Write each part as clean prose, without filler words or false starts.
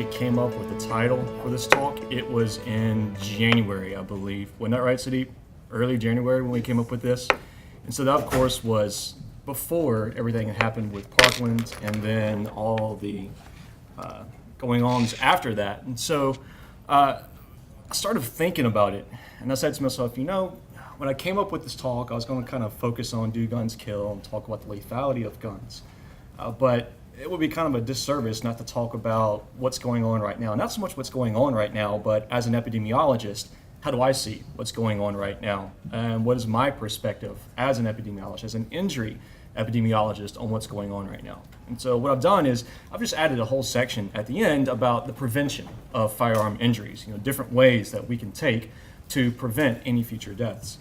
actually came up with the title for this talk, it was in January, I believe. Wasn't that right, Sudeep? Early January when we came up with this. And so that, of course, was before everything had happened with Parkland and then all the going ons after that. And so I started thinking about it, and I said to myself, when I came up with this talk, I was going to kind of focus on do guns kill and talk about the lethality of guns. But it would be kind of a disservice not to talk about what's going on right now. Not so much what's going on right now, but as an epidemiologist, how do I see what's going on right now? And what is my perspective as an epidemiologist, as an injury epidemiologist on what's going on right now? And so what I've done is I've just added a whole section at the end about the prevention of firearm injuries, different ways that we can take to prevent any future deaths.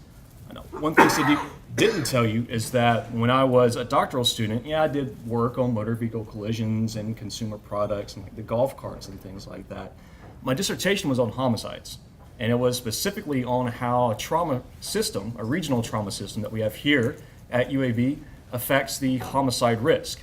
I know one thing Cindy didn't tell you is that when I was a doctoral student, I did work on motor vehicle collisions and consumer products and like the golf carts and things like that. My dissertation was on homicides, and it was specifically on how a trauma system, a regional trauma system that we have here at UAB, affects the homicide risk.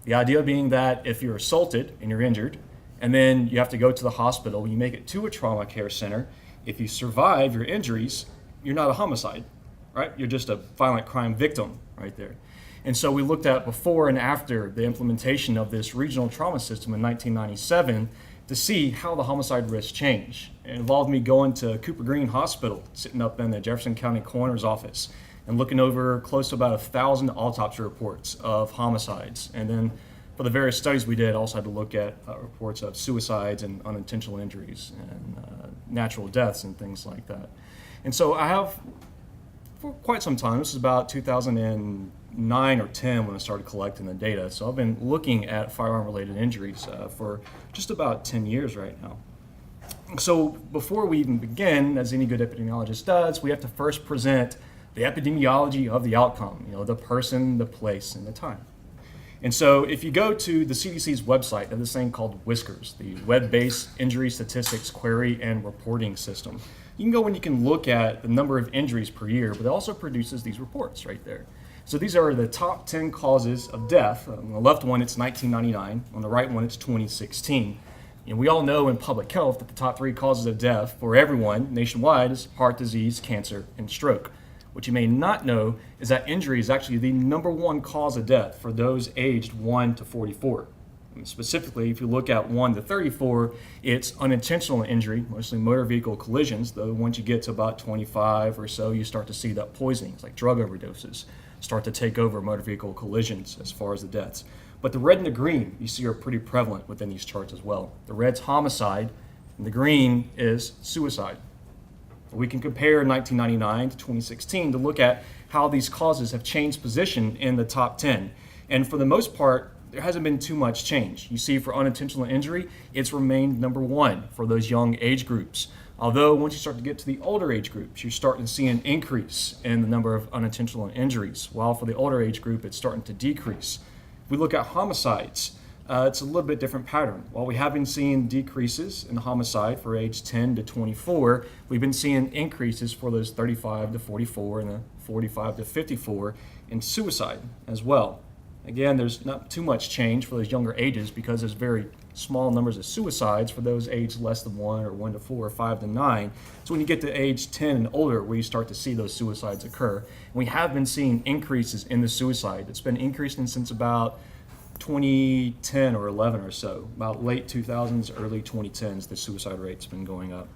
The idea being that if you're assaulted and you're injured, and then you have to go to the hospital, you make it to a trauma care center, if you survive your injuries, you're not a homicide, right? You're just a violent crime victim right there. And so we looked at before and after the implementation of this regional trauma system in 1997 to see how the homicide risk changed. It involved me going to Cooper Green Hospital, sitting up in the Jefferson County Coroner's office and looking over close to about 1,000 autopsy reports of homicides. And then for the various studies we did, also had to look at reports of suicides and unintentional injuries and natural deaths and things like that. And so I have, for quite some time, this is about 2009 or 10 when I started collecting the data, so I've been looking at firearm-related injuries for just about 10 years right now. So before we even begin, as any good epidemiologist does, we have to first present the epidemiology of the outcome, the person, the place, and the time. And so if you go to the CDC's website, they have this thing called Whiskers, the Web-Based Injury Statistics Query and Reporting System. You can go and you can look at the number of injuries per year, but it also produces these reports right there. So these are the top 10 causes of death. On the left one, it's 1999. On the right one, it's 2016. And we all know in public health that the top 3 causes of death for everyone nationwide is heart disease, cancer, and stroke. What you may not know is that injury is actually the number 1 cause of death for those aged 1 to 44. And specifically, if you look at 1 to 34, it's unintentional injury, mostly motor vehicle collisions, though once you get to about 25 or so, you start to see that poisonings, like drug overdoses, start to take over motor vehicle collisions as far as the deaths. But the red and the green you see are pretty prevalent within these charts as well. The red's homicide, and the green is suicide. We can compare 1999 to 2016 to look at how these causes have changed position in the top 10. And for the most part, there hasn't been too much change. You see for unintentional injury, it's remained number 1 for those young age groups. Although once you start to get to the older age groups, you're starting to see an increase in the number of unintentional injuries, while for the older age group, it's starting to decrease. If we look at homicides, it's a little bit different pattern. While we have been seeing decreases in homicide for age 10 to 24, we've been seeing increases for those 35 to 44 and the 45 to 54 in suicide as well. Again, there's not too much change for those younger ages because there's very small numbers of suicides for those aged less than 1 or 1 to 4 or 5 to 9. So when you get to age 10 and older, where you start to see those suicides occur. And we have been seeing increases in the suicide. It's been increasing since about 2010 or 11 or so, about late 2000s, early 2010s, the suicide rate's been going up.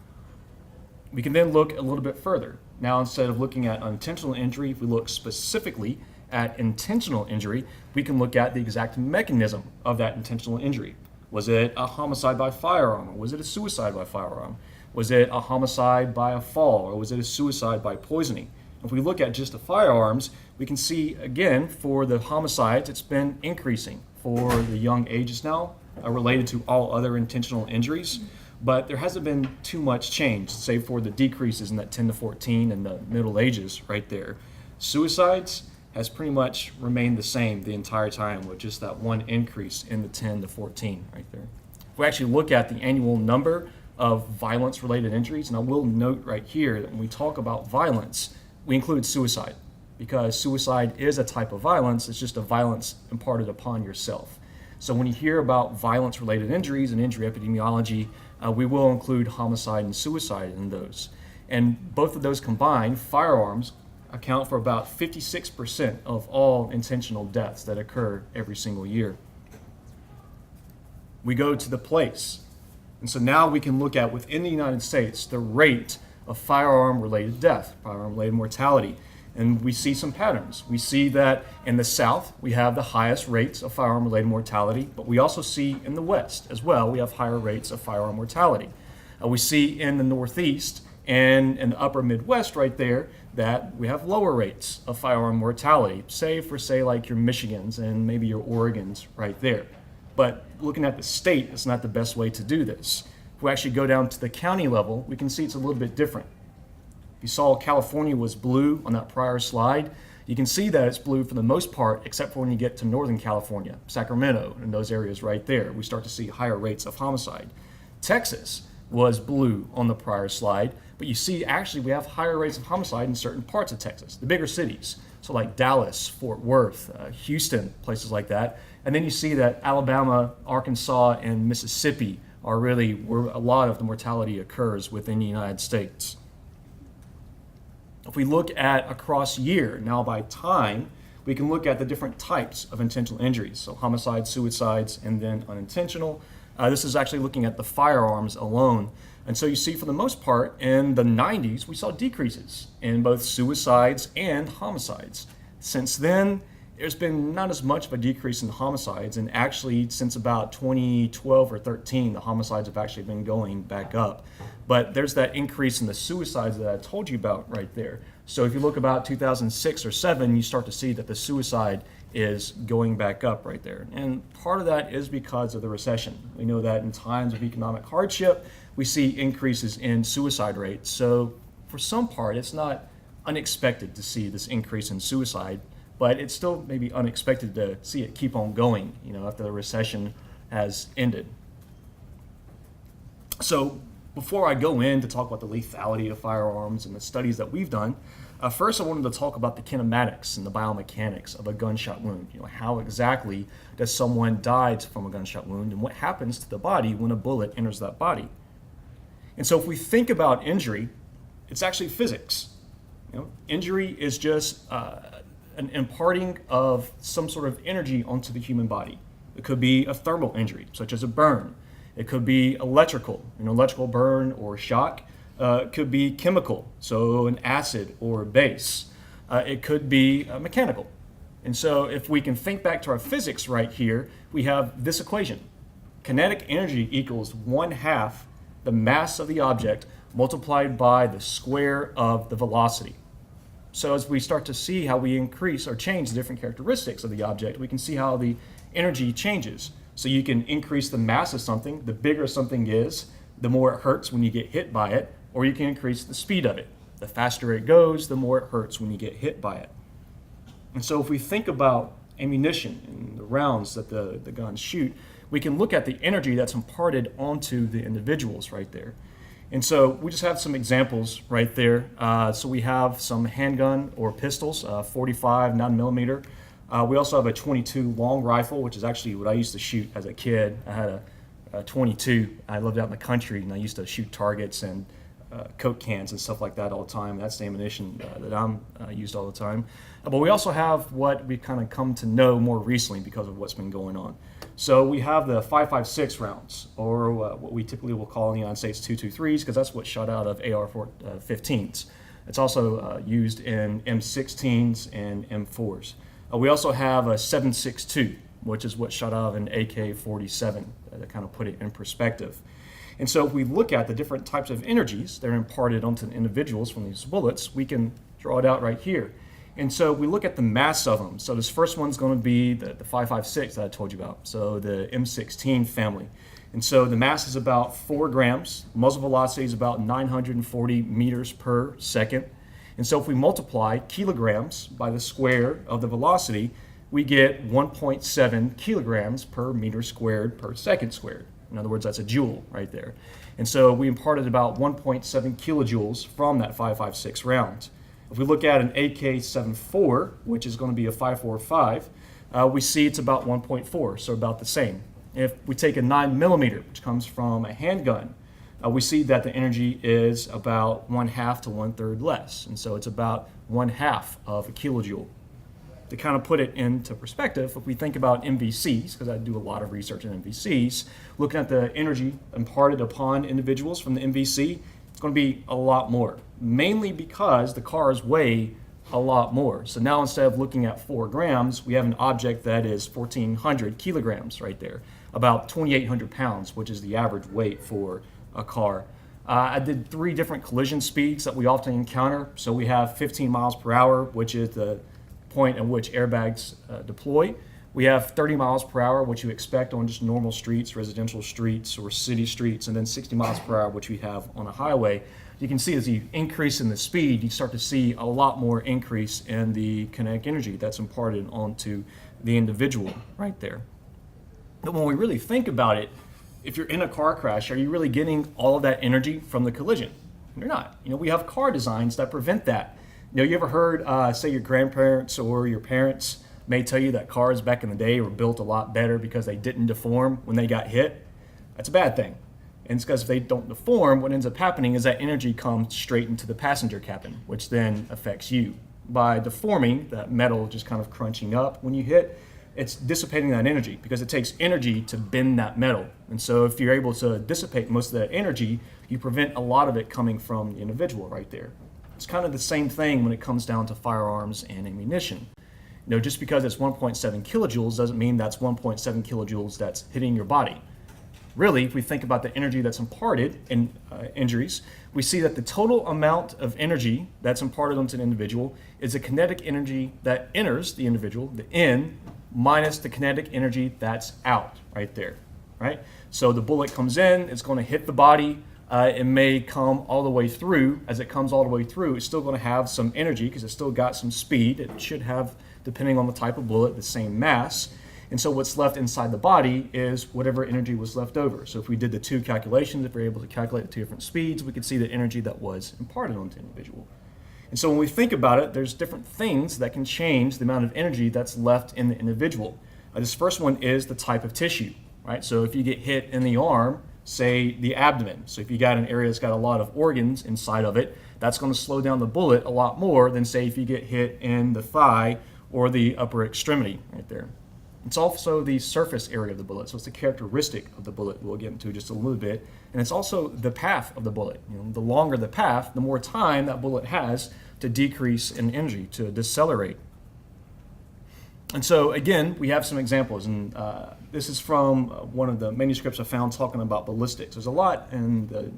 We can then look a little bit further. Now, instead of looking at unintentional injury, if we look specifically at intentional injury, we can look at the exact mechanism of that intentional injury. Was it a homicide by firearm, or was it a suicide by firearm? Was it a homicide by a fall, or was it a suicide by poisoning? If we look at just the firearms, we can see, again, for the homicides, it's been increasing for the young ages now, related to all other intentional injuries. But there hasn't been too much change, save for the decreases in that 10 to 14 and the middle ages right there. Suicides has pretty much remained the same the entire time, with just that one increase in the 10 to 14 right there. If we actually look at the annual number of violence-related injuries, and I will note right here that when we talk about violence, we include suicide, because suicide is a type of violence. It's just a violence imparted upon yourself. So when you hear about violence-related injuries and injury epidemiology, we will include homicide and suicide in those. And both of those combined, firearms account for about 56% of all intentional deaths that occur every single year. We go to the place. And so now we can look at, within the United States, the rate of firearm-related death, firearm-related mortality. And we see some patterns. We see that in the South, we have the highest rates of firearm-related mortality, but we also see in the West as well, we have higher rates of firearm mortality. We see in the Northeast and in the upper Midwest right there that we have lower rates of firearm mortality, say like your Michigans and maybe your Oregons right there. But looking at the state, it's not the best way to do this. If we actually go down to the county level, we can see it's a little bit different. If you saw California was blue on that prior slide, you can see that it's blue for the most part, except for when you get to Northern California, Sacramento, and those areas right there. We start to see higher rates of homicide. Texas was blue on the prior slide, but you see actually we have higher rates of homicide in certain parts of Texas, the bigger cities. So like Dallas, Fort Worth, Houston, places like that. And then you see that Alabama, Arkansas, and Mississippi are really where a lot of the mortality occurs within the United States. If we look at across year, now by time, we can look at the different types of intentional injuries. So homicides, suicides, and then unintentional. This is actually looking at the firearms alone. And so you see for the most part in the 90s, we saw decreases in both suicides and homicides. Since then, there's been not as much of a decrease in homicides, and actually since about 2012 or 13, the homicides have actually been going back up. But there's that increase in the suicides that I told you about right there. So if you look about 2006 or 7, you start to see that the suicide is going back up right there. And part of that is because of the recession. We know that in times of economic hardship, we see increases in suicide rates. So for some part, it's not unexpected to see this increase in suicide, but it's still maybe unexpected to see it keep on going, after the recession has ended. So before I go in to talk about the lethality of firearms and the studies that we've done, first I wanted to talk about the kinematics and the biomechanics of a gunshot wound. How exactly does someone die from a gunshot wound, and what happens to the body when a bullet enters that body? And so if we think about injury, it's actually physics. Injury is just an imparting of some sort of energy onto the human body. It could be a thermal injury, such as a burn. It could be electrical, electrical burn or shock. It could be chemical, so an acid or a base. It could be mechanical. And so if we can think back to our physics right here, we have this equation. Kinetic energy equals 1/2 the mass of the object multiplied by the square of the velocity. So as we start to see how we increase or change the different characteristics of the object, we can see how the energy changes. So you can increase the mass of something. The bigger something is, the more it hurts when you get hit by it, or you can increase the speed of it. The faster it goes, the more it hurts when you get hit by it. And so if we think about ammunition and the rounds that the guns shoot, we can look at the energy that's imparted onto the individuals right there. And so we just have some examples right there. So we have some handgun or pistols, 45 9mm. We also have a 22 long rifle, which is actually what I used to shoot as a kid. I had a 22. I lived out in the country, and I used to shoot targets and Coke cans and stuff like that all the time. That's the ammunition that I'm used all the time. But we also have what we kind of come to know more recently because of what's been going on. So we have the 5.56 rounds, or what we typically will call in the United States 223s, because that's what's shot out of AR-15s. It's also used in M16s and M4s. We also have a 7.62, which is what's shot out of an AK-47, to kind of put it in perspective. And so if we look at the different types of energies that are imparted onto the individuals from these bullets, we can draw it out right here. And so we look at the mass of them. So this first one's going to be the 5.56 that I told you about, so the M16 family. And so the mass is about 4 grams. Muzzle velocity is about 940 meters per second. And so if we multiply kilograms by the square of the velocity, we get 1.7 kilograms per meter squared per second squared. In other words, that's a joule right there. And so we imparted about 1.7 kilojoules from that 5.56 round. If we look at an AK-74, which is going to be a 5.45, we see it's about 1.4, so about the same. If we take a 9mm, which comes from a handgun, we see that the energy is about 1/2 to 1/3 less, and so it's about 1/2 of a kilojoule. To kind of put it into perspective, if we think about MVCs, because I do a lot of research in MVCs, looking at the energy imparted upon individuals from the MVC, it's going to be a lot more, mainly because the cars weigh a lot more. So now instead of looking at 4 grams, we have an object that is 1,400 kilograms right there, about 2,800 pounds, which is the average weight for a car. I did 3 different collision speeds that we often encounter. So we have 15 miles per hour, which is the point at which airbags deploy. We have 30 miles per hour, which you expect on just normal streets, residential streets or city streets, and then 60 miles per hour, which we have on a highway. You can see as you increase in the speed, you start to see a lot more increase in the kinetic energy that's imparted onto the individual right there. But when we really think about it, if you're in a car crash, are you really getting all of that energy from the collision? You're not. We have car designs that prevent that. You ever heard, say your grandparents or your parents may tell you that cars back in the day were built a lot better because they didn't deform when they got hit? That's a bad thing. And it's because if they don't deform, what ends up happening is that energy comes straight into the passenger cabin, which then affects you. By deforming, that metal just kind of crunching up when you hit, it's dissipating that energy because it takes energy to bend that metal. And so if you're able to dissipate most of that energy, you prevent a lot of it coming from the individual right there. It's kind of the same thing when it comes down to firearms and ammunition. Just because it's 1.7 kilojoules doesn't mean that's 1.7 kilojoules that's hitting your body. Really, if we think about the energy that's imparted in injuries, we see that the total amount of energy that's imparted onto an individual is the kinetic energy that enters the individual, the in, minus the kinetic energy that's out right there, right? So the bullet comes in, it's going to hit the body. It may come all the way through. As it comes all the way through, it's still going to have some energy because it's still got some speed. It should have, depending on the type of bullet, the same mass. And so what's left inside the body is whatever energy was left over. So if we did the 2 calculations, if we're able to calculate the 2 different speeds, we could see the energy that was imparted onto the individual. And so when we think about it, there's different things that can change the amount of energy that's left in the individual. This first one is the type of tissue, right? So if you get hit in the arm, say the abdomen. So if you got an area that's got a lot of organs inside of it, that's going to slow down the bullet a lot more than say if you get hit in the thigh or the upper extremity right there. It's also the surface area of the bullet, so it's the characteristic of the bullet we'll get into just a little bit. And it's also the path of the bullet. The longer the path, the more time that bullet has to decrease in energy, to decelerate. And so again, we have some examples, and this is from one of the manuscripts I found talking about ballistics. There's a lot in the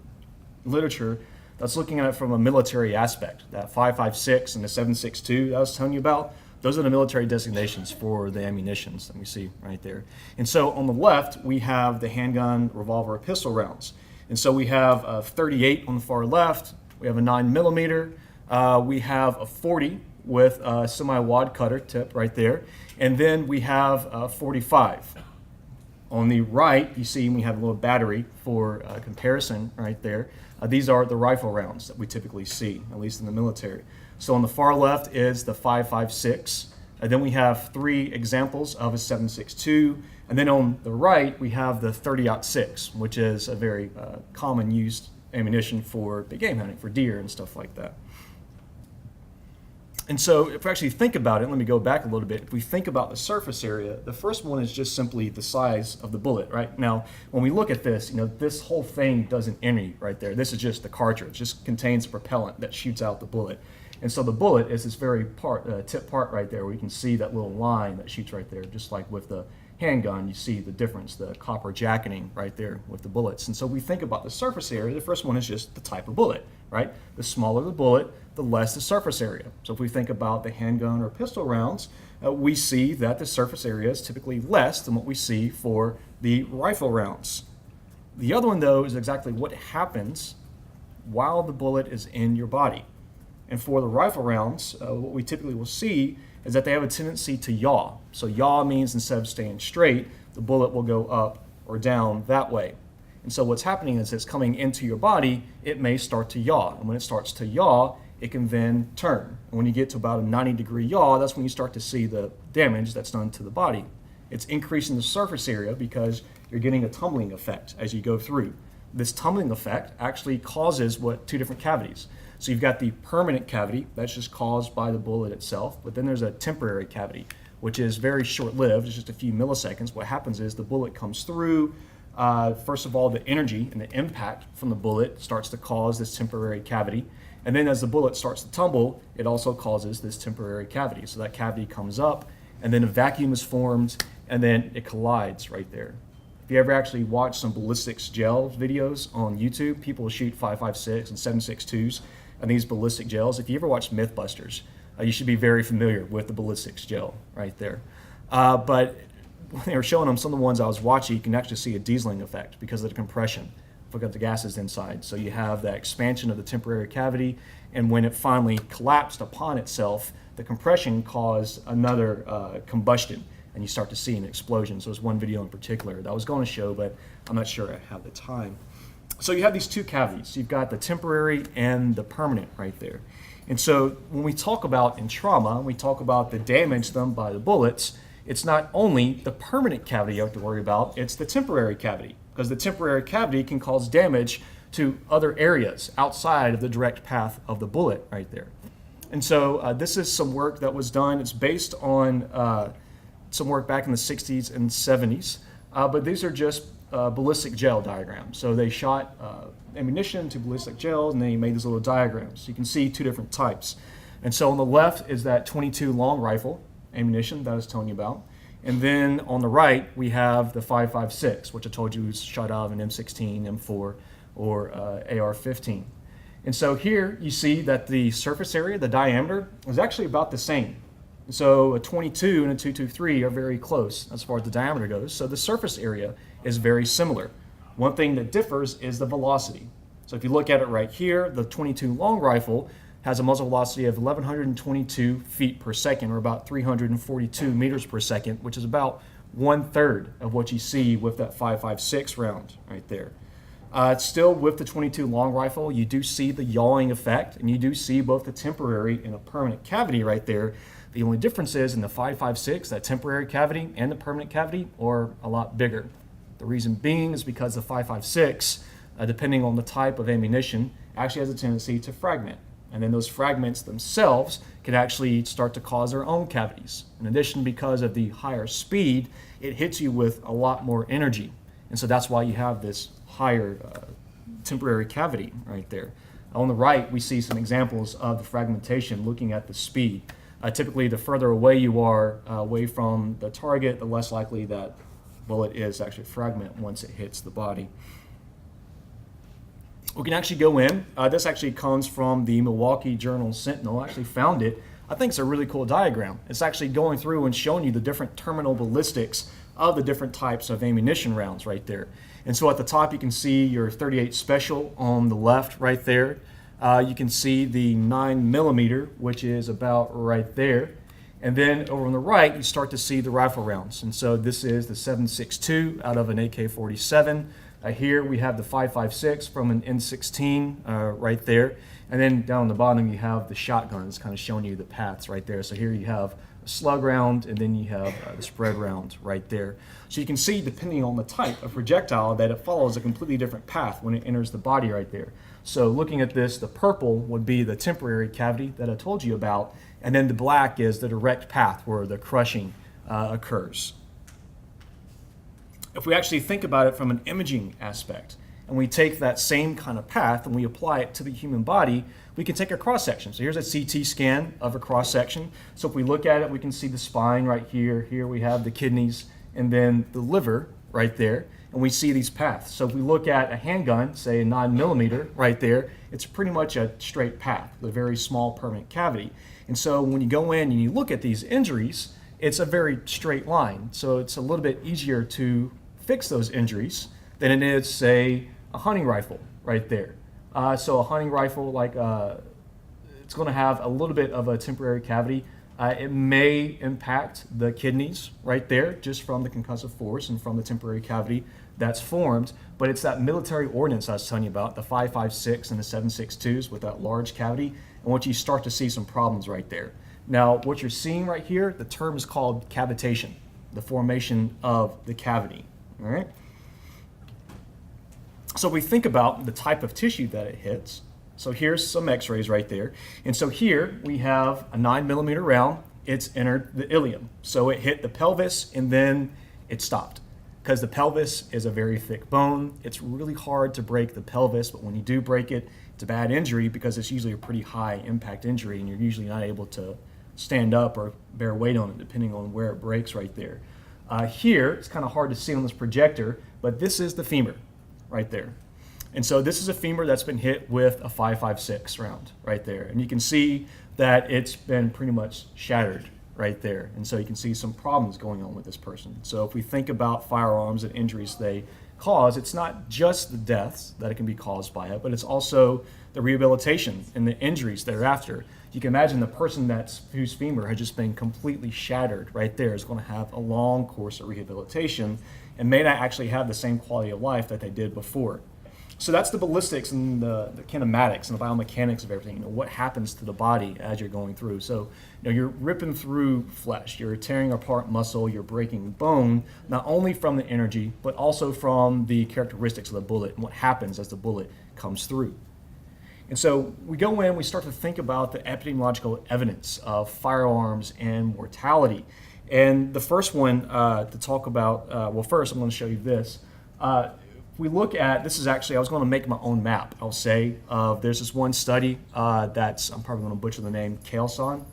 literature that's looking at it from a military aspect. That 5.56 and the 7.62 that I was telling you about, those are the military designations for the ammunitions that we see right there. And so on the left, we have the handgun, revolver, pistol rounds. And so we have a 38 on the far left, we have a 9mm, we have a 40 with a semi-wad cutter tip right there, and then we have a 45. On the right, you see we have a little battery for comparison right there. These are the rifle rounds that we typically see, at least in the military. So on the far left is the 5.56, and then we have 3 examples of a 7.62, and then on the right we have the 30-06, which is a very common used ammunition for big game hunting, for deer and stuff like that. And so if we actually think about it, let me go back a little bit. If we think about the surface area, the first one is just simply the size of the bullet, right? Now, when we look at this, this whole thing doesn't enter right there. This is just the cartridge. It just contains propellant that shoots out the bullet. And so the bullet is this very tip part right there where you can see that little line that shoots right there, just like with the handgun, you see the difference, the copper jacketing right there with the bullets. And so we think about the surface area, the first one is just the type of bullet, right? The smaller the bullet, the less the surface area. So if we think about the handgun or pistol rounds, we see that the surface area is typically less than what we see for the rifle rounds. The other one, though, is exactly what happens while the bullet is in your body. And for the rifle rounds, what we typically will see is that they have a tendency to yaw. So yaw means instead of staying straight, the bullet will go up or down that way. And so what's happening is it's coming into your body, it may start to yaw. And when it starts to yaw, it can then turn. And when you get to about a 90-degree yaw, that's when you start to see the damage that's done to the body. It's increasing the surface area because you're getting a tumbling effect as you go through. This tumbling effect actually causes two different cavities. So you've got the permanent cavity that's just caused by the bullet itself, but then there's a temporary cavity, which is very short-lived. It's just a few milliseconds. What happens is the bullet comes through. First of all, the energy and the impact from the bullet starts to cause this temporary cavity. And then as the bullet starts to tumble, it also causes this temporary cavity. So that cavity comes up, and then a vacuum is formed, and then it collides right there. If you ever actually watch some ballistics gel videos on YouTube, people will shoot 5.56 and 7.62s and these ballistic gels. If you ever watch Mythbusters, you should be very familiar with the ballistics gel right there. But when they were showing them some of the ones I was watching, you can actually see a dieseling effect because of the compression. Forget the gases inside. So you have that expansion of the temporary cavity, and when it finally collapsed upon itself, the compression caused another combustion, and you start to see an explosion. So there's one video in particular that I was going to show, but I'm not sure I have the time. So you have these two cavities. You've got the temporary and the permanent right there. And so when we talk about in trauma, we talk about the damage done by the bullets, it's not only the permanent cavity you have to worry about, it's the temporary cavity, because the temporary cavity can cause damage to other areas outside of the direct path of the bullet right there. And so this is some work that was done. It's based on some work back in the 60s and 70s, but these are just ballistic gel diagrams. So they shot ammunition to ballistic gels, and they made these little diagrams. So you can see two different types. And so on the left is that 22 long rifle ammunition that I was telling you about. And then on the right, we have the 5.56, which I told you was shot out of an M16, M4, or AR-15. And so here you see that the surface area, the diameter, is actually about the same. So a 22 and a 223 are very close as far as the diameter goes. So the surface area is very similar. One thing that differs is the velocity. So if you look at it right here, the 22 long rifle has a muzzle velocity of 1,122 feet per second, or about 342 meters per second, which is about 1/3 of what you see with that 5.56 round right there. Still, with the 22 long rifle, you do see the yawing effect, and you do see both the temporary and a permanent cavity right there. The only difference is in the 5.56, that temporary cavity and the permanent cavity are a lot bigger. The reason being is because the 5.56, depending on the type of ammunition, actually has a tendency to fragment. And then those fragments themselves can actually start to cause their own cavities. In addition, because of the higher speed, it hits you with a lot more energy. And so that's why you have this higher temporary cavity right there. On the right, we see some examples of the fragmentation looking at the speed. Typically, the further away you are away from the target, the less likely that bullet is to actually fragment once it hits the body. We can actually go in. This actually comes from the Milwaukee Journal Sentinel. I actually found it. I think it's a really cool diagram. It's actually going through and showing you the different terminal ballistics of the different types of ammunition rounds right there. And so at the top, you can see your 38 Special on the left right there. You can see the 9mm, which is about right there. And then over on the right, you start to see the rifle rounds. And so this is the 7.62 out of an AK-47. Here we have the 5.56 from an N16 right there. And then down on the bottom, you have the shotguns kind of showing you the paths right there. So here you have a slug round, and then you have the spread round right there. So you can see, depending on the type of projectile, that it follows a completely different path when it enters the body right there. So looking at this, the purple would be the temporary cavity that I told you about, and then the black is the direct path where the crushing occurs. If we actually think about it from an imaging aspect, and we take that same kind of path and we apply it to the human body, we can take a cross-section. So here's a CT scan of a cross-section. So if we look at it, we can see the spine right here. Here we have the kidneys, and then the liver right there, and we see these paths. So if we look at a handgun, say a 9mm right there, it's pretty much a straight path, a very small permanent cavity. And so when you go in and you look at these injuries, it's a very straight line. So it's a little bit easier to fix those injuries than it is, say, a hunting rifle right there. So a hunting rifle, it's going to have a little bit of a temporary cavity. It may impact the kidneys right there just from the concussive force and from the temporary cavity that's formed, but it's that military ordnance I was telling you about, the 5.56 and the 7.62s with that large cavity, and what you start to see some problems right there. Now, what you're seeing right here, the term is called cavitation, the formation of the cavity, all right? So if we think about the type of tissue that it hits, so here's some X-rays right there, and so here we have a 9mm round. It's entered the ilium, so it hit the pelvis and then it stopped. Because the pelvis is a very thick bone, it's really hard to break the pelvis, but when you do break it, it's a bad injury because it's usually a pretty high impact injury and you're usually not able to stand up or bear weight on it depending on where it breaks right there. Here, it's kind of hard to see on this projector, but this is the femur right there. And so this is a femur that's been hit with a 5.56 round right there. And you can see that it's been pretty much shattered right there. And so you can see some problems going on with this person. So if we think about firearms and injuries they cause, it's not just the deaths that it can be caused by it, but it's also the rehabilitation and the injuries thereafter. You can imagine the person whose femur has just been completely shattered right there is going to have a long course of rehabilitation and may not actually have the same quality of life that they did before. So that's the ballistics and the kinematics and the biomechanics of everything. What happens to the body as you're going through. So you're ripping through flesh, you're tearing apart muscle, you're breaking bone, not only from the energy, but also from the characteristics of the bullet and what happens as the bullet comes through. And so we go in, we start to think about the epidemiological evidence of firearms and mortality. And the first one to talk about, well, first I'm going to show you this. We look at, this is actually, I was going to make my own map, I'll say. There's this one study that's, I'm probably going to butcher the name, Kellerman,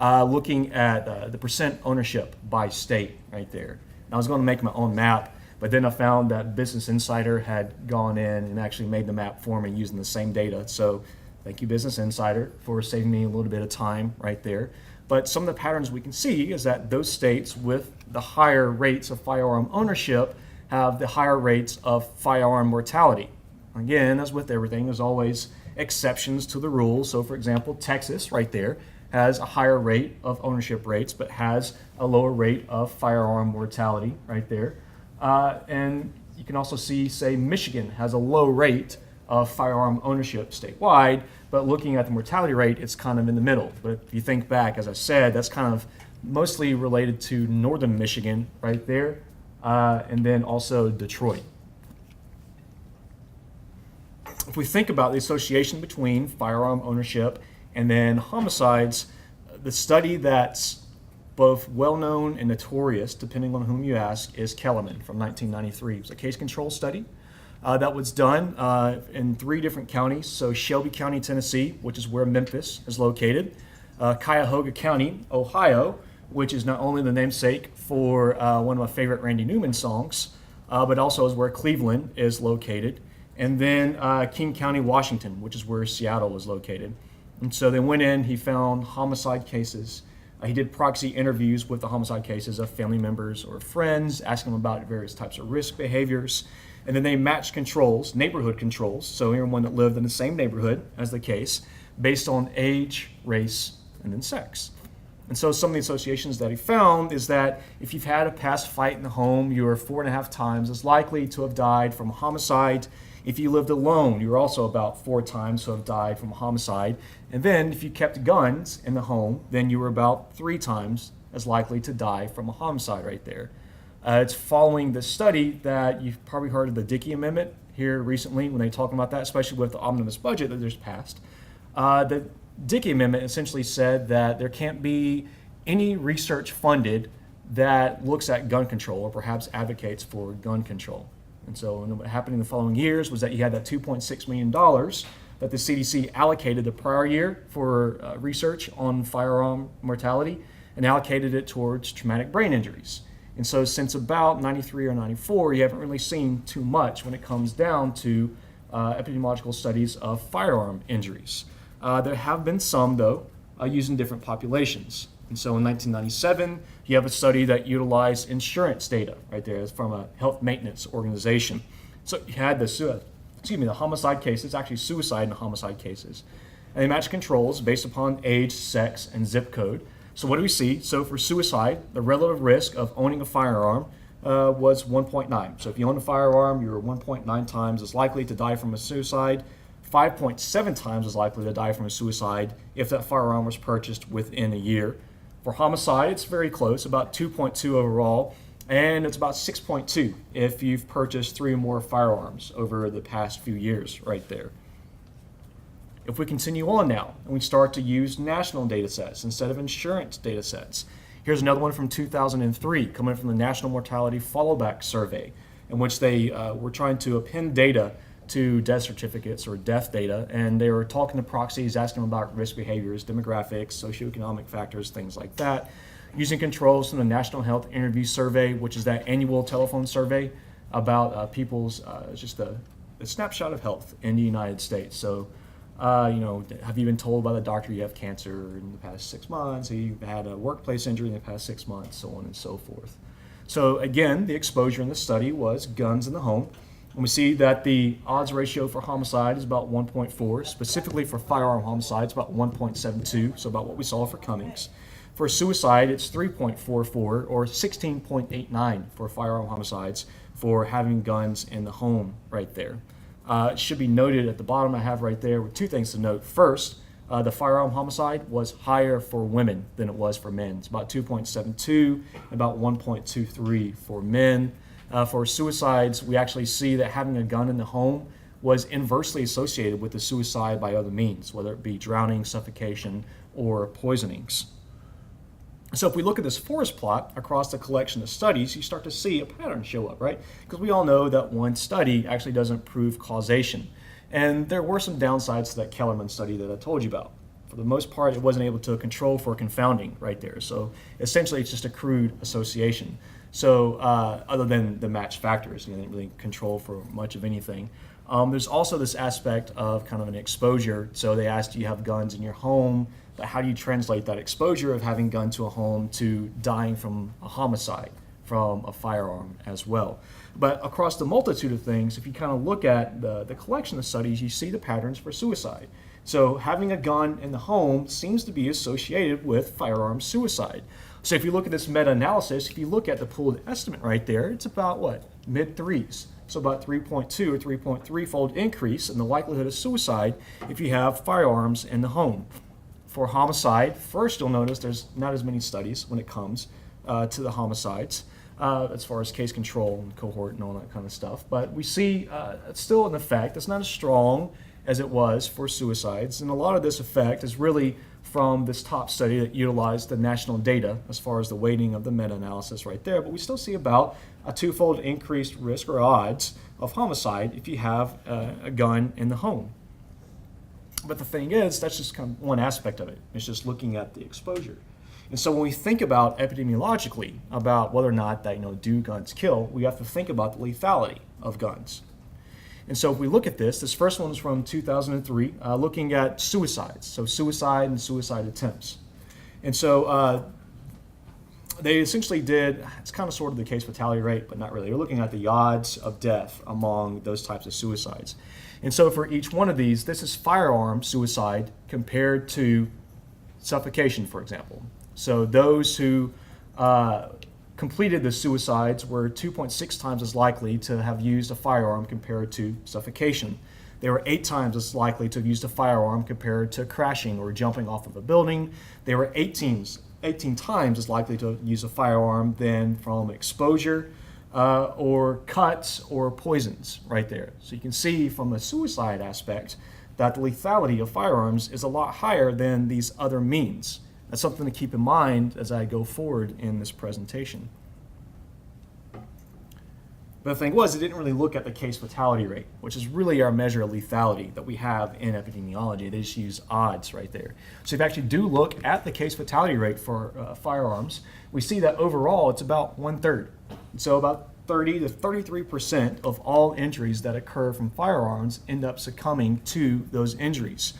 looking at the percent ownership by state right there. And I was going to make my own map, but then I found that Business Insider had gone in and actually made the map for me using the same data. So thank you, Business Insider, for saving me a little bit of time right there. But some of the patterns we can see is that those states with the higher rates of firearm ownership have the higher rates of firearm mortality. Again, as with everything, there's always exceptions to the rule. So for example, Texas right there has a higher rate of ownership rates, but has a lower rate of firearm mortality right there. And you can also see, say, Michigan has a low rate of firearm ownership statewide, but looking at the mortality rate, it's kind of in the middle. But if you think back, as I said, that's kind of mostly related to northern Michigan right there. And then also Detroit. If we think about the association between firearm ownership and then homicides, the study that's both well-known and notorious, depending on whom you ask, is Kellerman from 1993. It was a case control study that was done in 3 different counties. So Shelby County, Tennessee, which is where Memphis is located, Cuyahoga County, Ohio, which is not only the namesake for one of my favorite Randy Newman songs, but also is where Cleveland is located. And then King County, Washington, which is where Seattle is located. And so they went in, he found homicide cases. He did proxy interviews with the homicide cases of family members or friends, asking them about various types of risk behaviors. And then they matched controls, neighborhood controls, so everyone that lived in the same neighborhood as the case, based on age, race, and then sex. And so some of the associations that he found is that if you've had a past fight in the home, you are 4.5 times as likely to have died from a homicide. If you lived alone, you're also about 4 times to have died from a homicide. And then if you kept guns in the home, then you were about 3 times as likely to die from a homicide right there. It's following the study that you've probably heard of the Dickey Amendment here recently when they talk about that, especially with the omnibus budget that there's passed. The Dickey Amendment essentially said that there can't be any research funded that looks at gun control or perhaps advocates for gun control. And so what happened in the following years was that you had that $2.6 million that the CDC allocated the prior year for research on firearm mortality and allocated it towards traumatic brain injuries. And so since about 93 or 94, you haven't really seen too much when it comes down to epidemiological studies of firearm injuries. There have been some, though, using different populations. And so in 1997, you have a study that utilized insurance data right there. It's from a health maintenance organization. So you had the homicide cases, actually suicide and homicide cases. And they matched controls based upon age, sex, and zip code. So what do we see? So for suicide, the relative risk of owning a firearm was 1.9. So if you own a firearm, you're 1.9 times as likely to die from a suicide, 5.7 times as likely to die from a suicide if that firearm was purchased within a year. For homicide, it's very close, about 2.2 overall, and it's about 6.2 if you've purchased 3 or more firearms over the past few years right there. If we continue on now and we start to use national data sets instead of insurance data sets, here's another one from 2003 coming from the National Mortality Followback Survey, in which they were trying to append data to death certificates or death data, and they were talking to proxies, asking them about risk behaviors, demographics, socioeconomic factors, things like that, using controls from the National Health Interview Survey, which is that annual telephone survey about people's just a snapshot of health in the United States. So, have you been told by the doctor you have cancer in the past 6 months? Have you had a workplace injury in the past 6 months? So on and so forth. So again, the exposure in the study was guns in the home. And we see that the odds ratio for homicide is about 1.4. Specifically for firearm homicide, it's about 1.72, so about what we saw for Cummings. For suicide, it's 3.44 or 16.89 for firearm homicides for having guns in the home right there. It should be noted at the bottom I have right there with 2 things to note. First, the firearm homicide was higher for women than it was for men. It's about 2.72, about 1.23 for men. For suicides, we actually see that having a gun in the home was inversely associated with the suicide by other means, whether it be drowning, suffocation, or poisonings. So if we look at this forest plot across the collection of studies, you start to see a pattern show up, right? Because we all know that one study actually doesn't prove causation. And there were some downsides to that Kellerman study that I told you about. For the most part, it wasn't able to control for confounding right there. So essentially, it's just a crude association. So other than the match factors, you didn't really control for much of anything. There's also this aspect of kind of an exposure. So they asked, do you have guns in your home? But how do you translate that exposure of having gun to a home to dying from a homicide, from a firearm as well? But across the multitude of things, if you kind of look at the collection of studies, you see the patterns for suicide. So having a gun in the home seems to be associated with firearm suicide. So if you look at this meta-analysis, if you look at the pooled estimate right there, it's about what? Mid-3s. So about 3.2 or 3.3-fold increase in the likelihood of suicide if you have firearms in the home. For homicide, first you'll notice there's not as many studies when it comes to the homicides as far as case control and cohort and all that kind of stuff. But we see it's still an effect that's not as strong as it was for suicides. And a lot of this effect is really from this top study that utilized the national data as far as the weighting of the meta-analysis right there. But we still see about a 2-fold increased risk or odds of homicide if you have a gun in the home. But the thing is, that's just kind of one aspect of it. It's just looking at the exposure. And so when we think about epidemiologically about whether or not that, do guns kill, we have to think about the lethality of guns. And so if we look at this first one is from 2003, looking at suicides, so suicide and suicide attempts. And so they essentially did, it's kind of sort of the case fatality rate, but not really. They're looking at the odds of death among those types of suicides. And so for each one of these, this is firearm suicide compared to suffocation, for example. So those who completed the suicides were 2.6 times as likely to have used a firearm compared to suffocation. They were 8 times as likely to have used a firearm compared to crashing or jumping off of a building. They were 18 times as likely to use a firearm than from exposure or cuts or poisons right there. So you can see from a suicide aspect that the lethality of firearms is a lot higher than these other means. That's something to keep in mind as I go forward in this presentation. But the thing was, it didn't really look at the case fatality rate, which is really our measure of lethality that we have in epidemiology. They just use odds right there. So if you actually do look at the case fatality rate for firearms, we see that overall it's about 1/3. So about 30 to 33% of all injuries that occur from firearms end up succumbing to those injuries.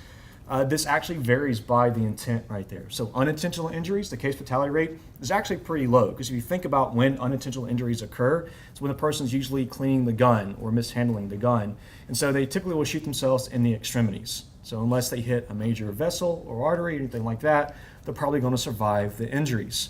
This actually varies by the intent right there. So unintentional injuries, the case fatality rate is actually pretty low, because if you think about when unintentional injuries occur, it's when the person's usually cleaning the gun or mishandling the gun. And so they typically will shoot themselves in the extremities. So unless they hit a major vessel or artery or anything like that, they're probably going to survive the injuries.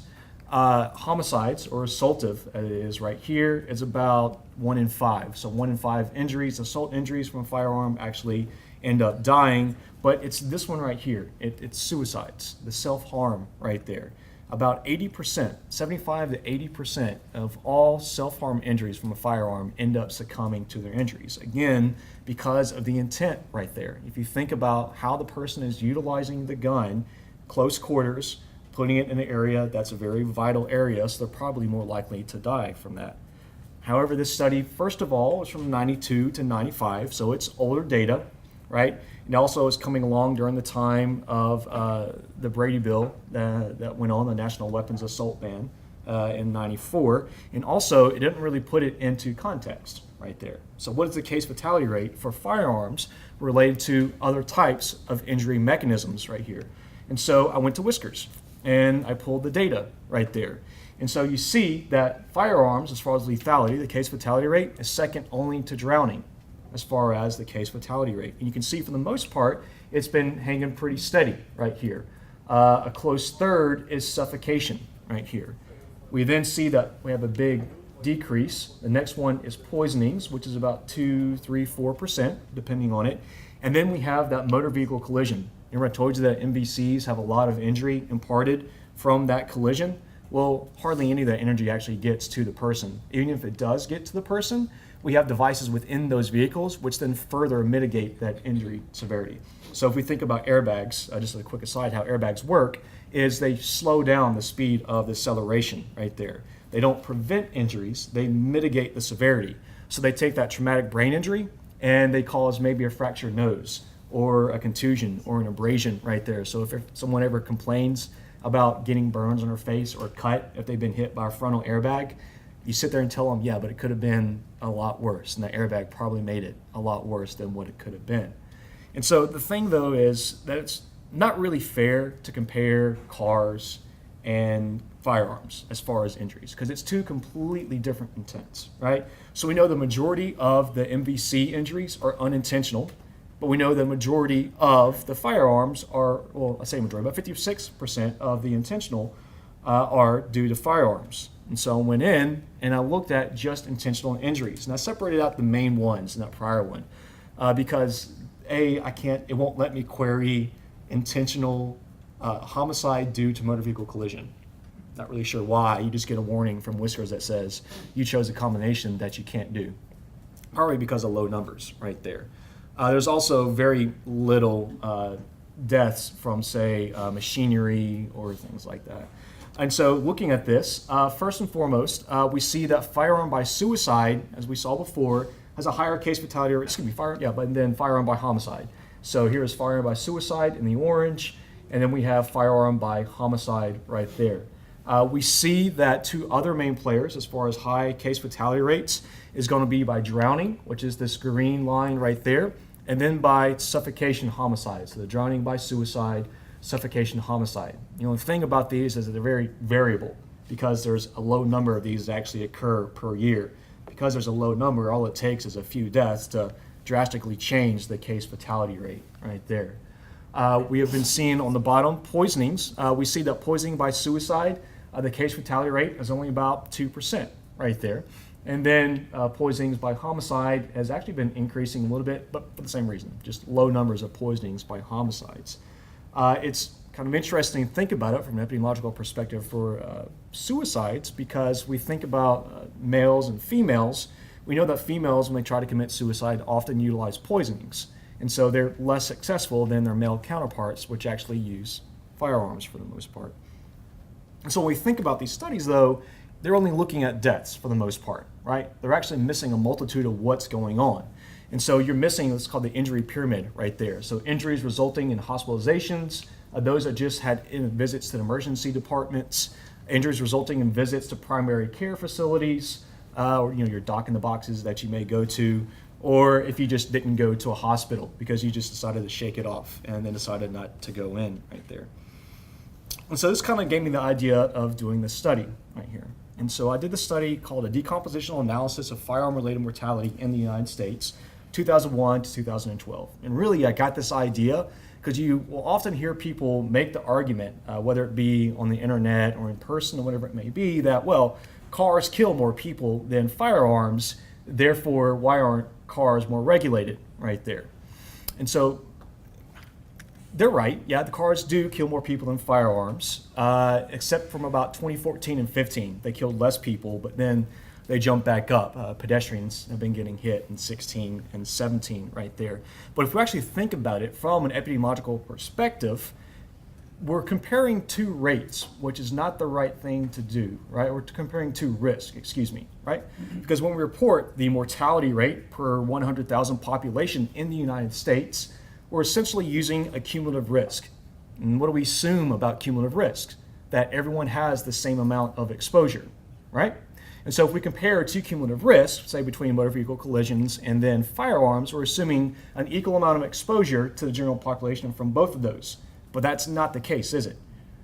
Homicides, or assaultive, as it is right here, is about 1 in 5. So 1 in 5 injuries, assault injuries from a firearm actually end up dying. But it's this one right here. It's suicides, the self-harm right there. About 80%, 75 to 80% of all self-harm injuries from a firearm end up succumbing to their injuries. Again, because of the intent right there. If you think about how the person is utilizing the gun, close quarters, putting it in an area that's a very vital area, so they're probably more likely to die from that. However, this study, first of all, is from 92 to 95, so it's older data, right? It also is coming along during the time of the Brady Bill that went on, the National Weapons Assault Ban in 94. And also, it didn't really put it into context right there. So what is the case fatality rate for firearms related to other types of injury mechanisms right here? And so I went to Whiskers, and I pulled the data right there. And so you see that firearms, as far as lethality, the case fatality rate is second only to drowning as far as the case fatality rate. And you can see for the most part, it's been hanging pretty steady right here. A close third is suffocation right here. We then see that we have a big decrease. The next one is poisonings, which is about 2, 3, 4%, depending on it. And then we have that motor vehicle collision. Remember I told you that MVCs have a lot of injury imparted from that collision? Well, hardly any of that energy actually gets to the person. Even if it does get to the person, we have devices within those vehicles which then further mitigate that injury severity. So if we think about airbags, just a quick aside, how airbags work is they slow down the speed of the acceleration right there. They don't prevent injuries, they mitigate the severity. So they take that traumatic brain injury and they cause maybe a fractured nose or a contusion or an abrasion right there. So if someone ever complains about getting burns on their face or cut if they've been hit by a frontal airbag, you sit there and tell them, yeah, but it could have been a lot worse, and the airbag probably made it a lot worse than what it could have been. And so the thing, though, is that it's not really fair to compare cars and firearms as far as injuries, because it's two completely different intents, right? So we know the majority of the MVC injuries are unintentional, but we know the majority of the firearms are, well, I say majority, about 56% of the intentional are due to firearms. And so I went in and I looked at just intentional injuries, and I separated out the main ones in that prior one because it won't let me query intentional homicide due to motor vehicle collision. Not really sure why. You just get a warning from Whiskers that says you chose a combination that you can't do, probably because of low numbers right there. There's also very little deaths from, say, machinery or things like that. And so looking at this, first and foremost, we see that firearm by suicide, as we saw before, has a higher case fatality rate, but then firearm by homicide. So here is firearm by suicide in the orange, and then we have firearm by homicide right there. We see that two other main players as far as high case fatality rates is going to be by drowning, which is this green line right there, and then by suffocation homicide. So the drowning by suicide, suffocation homicide. The only thing about these is that they're very variable because there's a low number of these that actually occur per year. Because there's a low number, all it takes is a few deaths to drastically change the case fatality rate right there. We have been seeing on the bottom poisonings. We see that poisoning by suicide, the case fatality rate is only about 2% right there. And then poisonings by homicide has actually been increasing a little bit, but for the same reason, just low numbers of poisonings by homicides. It's kind of interesting to think about it from an epidemiological perspective for suicides, because we think about males and females. We know that females, when they try to commit suicide, often utilize poisonings. And so they're less successful than their male counterparts, which actually use firearms for the most part. And so when we think about these studies, though, they're only looking at deaths for the most part, right? They're actually missing a multitude of what's going on. And so you're missing what's called the injury pyramid right there. So injuries resulting in hospitalizations, those that just had visits to the emergency departments, injuries resulting in visits to primary care facilities, or your doc in the boxes that you may go to, or if you just didn't go to a hospital because you just decided to shake it off and then decided not to go in right there. And so this kind of gave me the idea of doing this study right here. And so I did the study called a decompositional analysis of firearm-related mortality in the United States 2001 to 2012. And really, I got this idea because you will often hear people make the argument, whether it be on the internet or in person or whatever it may be, that, well, cars kill more people than firearms, therefore, why aren't cars more regulated right there? And so they're right. Yeah, the cars do kill more people than firearms, except from about 2014 and 15. They killed less people, but then they jump back up. Pedestrians have been getting hit in 16 and 17 right there. But if we actually think about it from an epidemiological perspective, we're comparing two rates, which is not the right thing to do, right? We're comparing two risks, right? Because when we report the mortality rate per 100,000 population in the United States, we're essentially using a cumulative risk. And what do we assume about cumulative risks? That everyone has the same amount of exposure, right? And so if we compare two cumulative risks, say between motor vehicle collisions and then firearms, we're assuming an equal amount of exposure to the general population from both of those. But that's not the case, is it?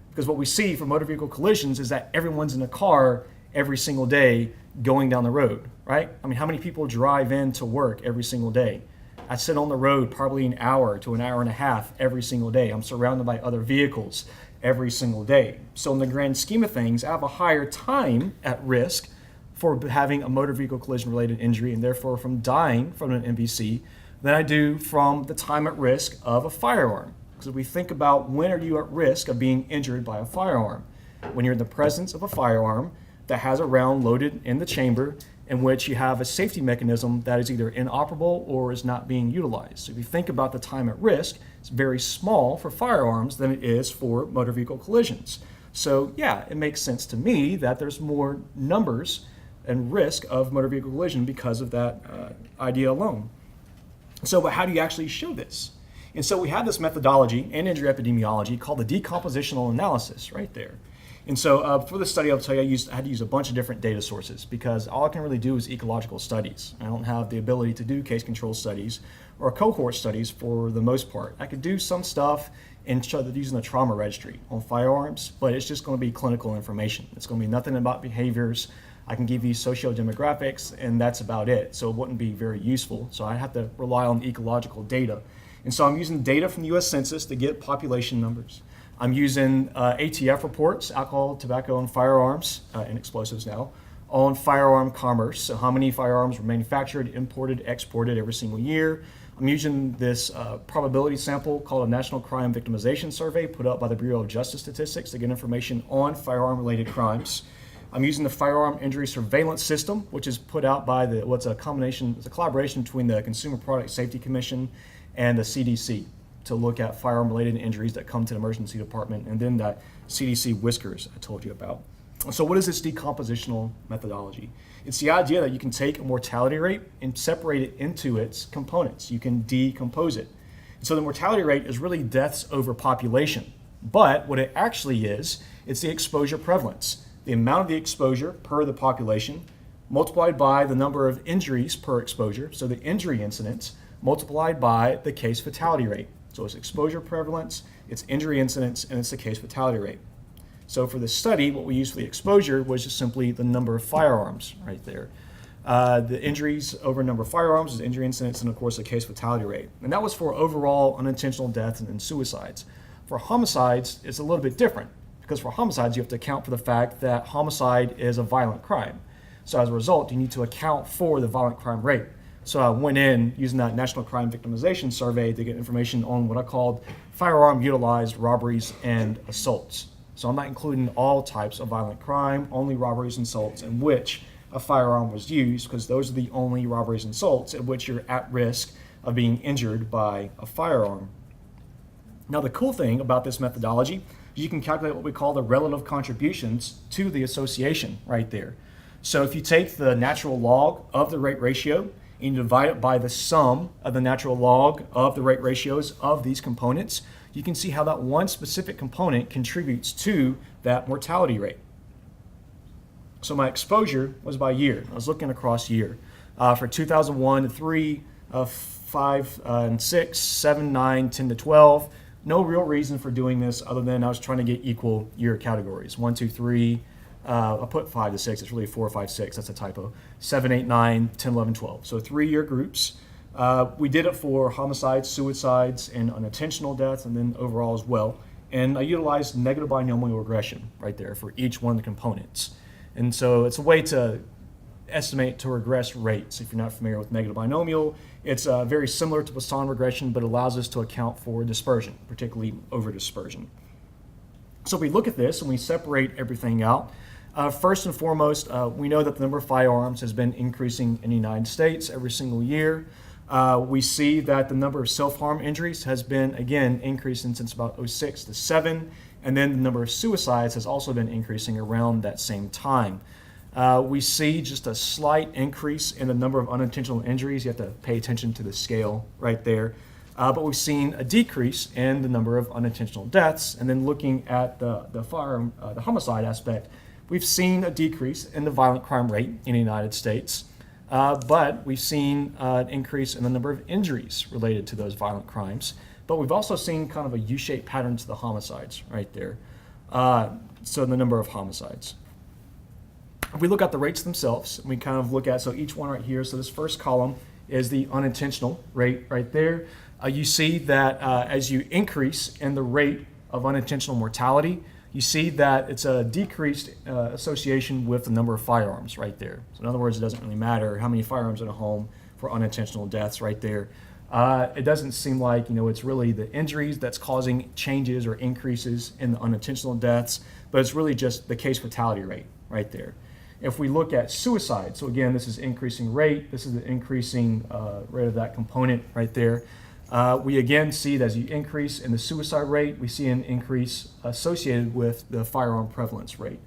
Because what we see for motor vehicle collisions is that everyone's in a car every single day going down the road, right? I mean, how many people drive in to work every single day? I sit on the road probably an hour to an hour and a half every single day. I'm surrounded by other vehicles every single day. So in the grand scheme of things, I have a higher time at risk for having a motor vehicle collision related injury and therefore from dying from an MVC than I do from the time at risk of a firearm. Because if we think about when are you at risk of being injured by a firearm? When you're in the presence of a firearm that has a round loaded in the chamber in which you have a safety mechanism that is either inoperable or is not being utilized. So if you think about the time at risk, it's very small for firearms than it is for motor vehicle collisions. So yeah, it makes sense to me that there's more numbers and risk of motor vehicle collision because of that idea alone. So but how do you actually show this? And so we have this methodology in injury epidemiology called the decompositional analysis right there. And so for this study, I'll tell you, I had to use a bunch of different data sources because all I can really do is ecological studies. I don't have the ability to do case control studies or cohort studies for the most part. I could do some stuff using the trauma registry on firearms, but it's just going to be clinical information. It's going to be nothing about behaviors. I can give you socio-demographics, and that's about it. So it wouldn't be very useful. So I have to rely on ecological data. And so I'm using data from the U.S. Census to get population numbers. I'm using ATF reports, alcohol, tobacco, and firearms, and explosives now, on firearm commerce. So how many firearms were manufactured, imported, exported every single year. I'm using this probability sample called a National Crime Victimization Survey put out by the Bureau of Justice Statistics to get information on firearm-related crimes. I'm using the Firearm Injury Surveillance System, which is put out by it's a collaboration between the Consumer Product Safety Commission and the CDC to look at firearm-related injuries that come to the emergency department, and then that CDC whiskers I told you about. So what is this decompositional methodology? It's the idea that you can take a mortality rate and separate it into its components. You can decompose it. So the mortality rate is really deaths over population. But what it actually is, it's the exposure prevalence. The amount of the exposure per the population multiplied by the number of injuries per exposure, so the injury incidence, multiplied by the case fatality rate. So it's exposure prevalence, it's injury incidence, and it's the case fatality rate. So for this study, what we used for the exposure was just simply the number of firearms right there. The injuries over number of firearms is injury incidence, and of course the case fatality rate. And that was for overall unintentional deaths and then suicides. For homicides, it's a little bit different because for homicides, you have to account for the fact that homicide is a violent crime. So as a result, you need to account for the violent crime rate. So I went in using that National Crime Victimization Survey to get information on what I called firearm utilized robberies and assaults. So I'm not including all types of violent crime, only robberies and assaults in which a firearm was used, because those are the only robberies and assaults in which you're at risk of being injured by a firearm. Now the cool thing about this methodology is you can calculate what we call the relative contributions to the association right there. So if you take the natural log of the rate ratio and you divide it by the sum of the natural log of the rate ratios of these components, you can see how that one specific component contributes to that mortality rate. So my exposure was by year. I was looking across year. For 2001 to 3, 5 and 6, 7, 9, 10 to 12. No real reason for doing this other than I was trying to get equal year categories. 1, 2, 3. I put 5 to 6. It's really 4, 5, 6. That's a typo. 7, 8, 9, 10, 11, 12. So 3-year groups. We did it for homicides, suicides, and unintentional deaths, and then overall as well. And I utilized negative binomial regression right there for each one of the components. And so it's a way to estimate to regress rates. If you're not familiar with negative binomial, it's very similar to Poisson regression, but allows us to account for dispersion, particularly over dispersion. So if we look at this and we separate everything out, first and foremost, we know that the number of firearms has been increasing in the United States every single year. We see that the number of self-harm injuries has been, again, increasing since about 06 to 7, and then the number of suicides has also been increasing around that same time. We see just a slight increase in the number of unintentional injuries. You have to pay attention to the scale right there. But we've seen a decrease in the number of unintentional deaths. And then looking at the homicide aspect, we've seen a decrease in the violent crime rate in the United States. But we've seen an increase in the number of injuries related to those violent crimes. But we've also seen kind of a U-shaped pattern to the homicides right there. So the number of homicides. If we look at the rates themselves, we kind of look at, so each one right here, so this first column is the unintentional rate right there. You see that as you increase in the rate of unintentional mortality, you see that it's a decreased association with the number of firearms right there. So in other words, it doesn't really matter how many firearms in a home for unintentional deaths right there. It doesn't seem like, it's really the injuries that's causing changes or increases in the unintentional deaths, but it's really just the case fatality rate right there. If we look at suicide, so again, this is increasing rate, this is the increasing rate of that component right there. We again see that as you increase in the suicide rate, we see an increase associated with the firearm prevalence rate.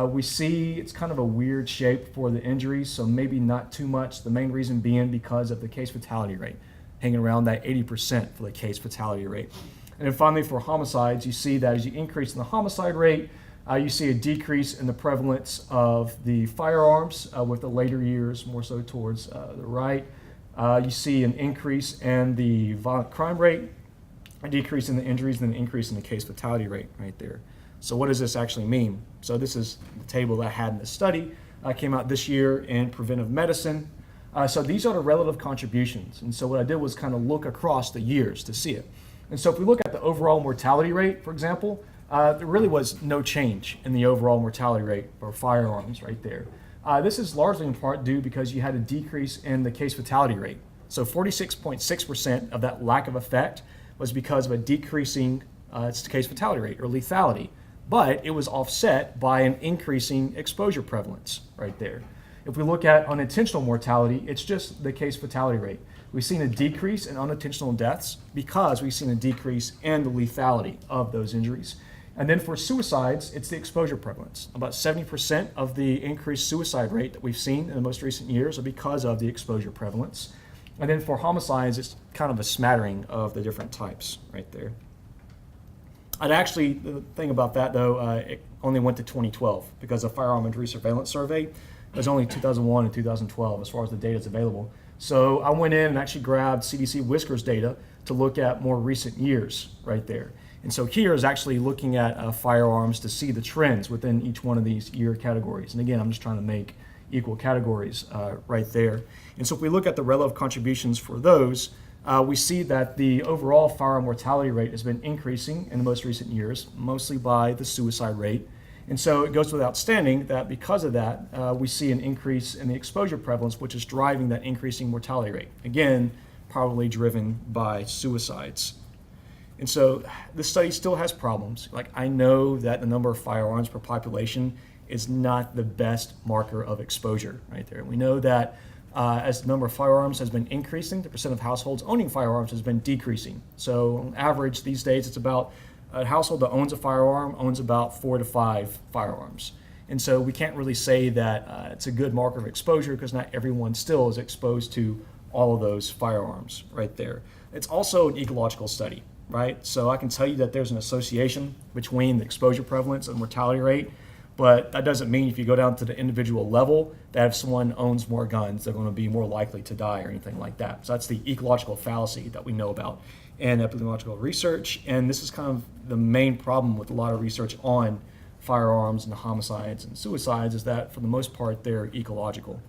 We see it's kind of a weird shape for the injuries, so maybe not too much. The main reason being because of the case fatality rate, hanging around that 80% for the case fatality rate. And then finally for homicides, you see that as you increase in the homicide rate, you see a decrease in the prevalence of the firearms with the later years, more so towards the right. You see an increase in the violent crime rate, a decrease in the injuries, and an increase in the case fatality rate right there. So what does this actually mean? So this is the table that I had in the study. Came out this year in preventive medicine. So these are the relative contributions. And so what I did was kind of look across the years to see it. And so if we look at the overall mortality rate, for example, there really was no change in the overall mortality rate for firearms right there. This is largely in part due because you had a decrease in the case fatality rate. So 46.6% of that lack of effect was because of a decreasing case fatality rate or lethality, but it was offset by an increasing exposure prevalence right there. If we look at unintentional mortality, it's just the case fatality rate. We've seen a decrease in unintentional deaths because we've seen a decrease in the lethality of those injuries. And then for suicides, it's the exposure prevalence. About 70% of the increased suicide rate that we've seen in the most recent years are because of the exposure prevalence. And then for homicides, it's kind of a smattering of the different types right there. The thing about that though, it only went to 2012 because the Firearm Injury Surveillance Survey was only 2001 and 2012 as far as the data is available. So I went in and actually grabbed CDC Whiskers data to look at more recent years right there. And so here is actually looking at firearms to see the trends within each one of these year categories. And again, I'm just trying to make equal categories right there. And so if we look at the relative contributions for those, we see that the overall firearm mortality rate has been increasing in the most recent years, mostly by the suicide rate. And so it goes without saying that because of that, we see an increase in the exposure prevalence, which is driving that increasing mortality rate. Again, probably driven by suicides. And so this study still has problems. Like, I know that the number of firearms per population is not the best marker of exposure right there. We know that as the number of firearms has been increasing, the percent of households owning firearms has been decreasing. So on average these days, it's about a household that owns a firearm owns about 4 to 5 firearms. And so we can't really say that it's a good marker of exposure because not everyone still is exposed to all of those firearms right there. It's also an ecological study. Right? So I can tell you that there's an association between the exposure prevalence and mortality rate, but that doesn't mean if you go down to the individual level that if someone owns more guns, they're going to be more likely to die or anything like that. So that's the ecological fallacy that we know about in epidemiological research, and this is kind of the main problem with a lot of research on firearms and homicides and suicides is that for the most part they're ecological.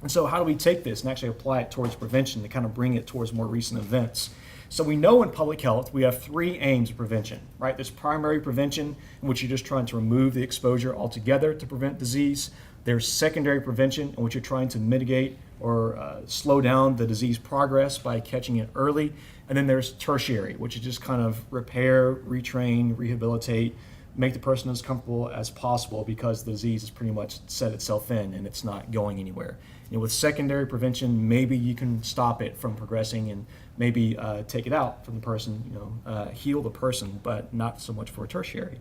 And so how do we take this and actually apply it towards prevention to kind of bring it towards more recent events? So we know in public health, we have three aims of prevention, right? There's primary prevention, in which you're just trying to remove the exposure altogether to prevent disease. There's secondary prevention, in which you're trying to mitigate or slow down the disease progress by catching it early. And then there's tertiary, which is just kind of repair, retrain, rehabilitate, make the person as comfortable as possible because the disease has pretty much set itself in and it's not going anywhere. With secondary prevention, maybe you can stop it from progressing and maybe take it out from the person, heal the person, but not so much for tertiary.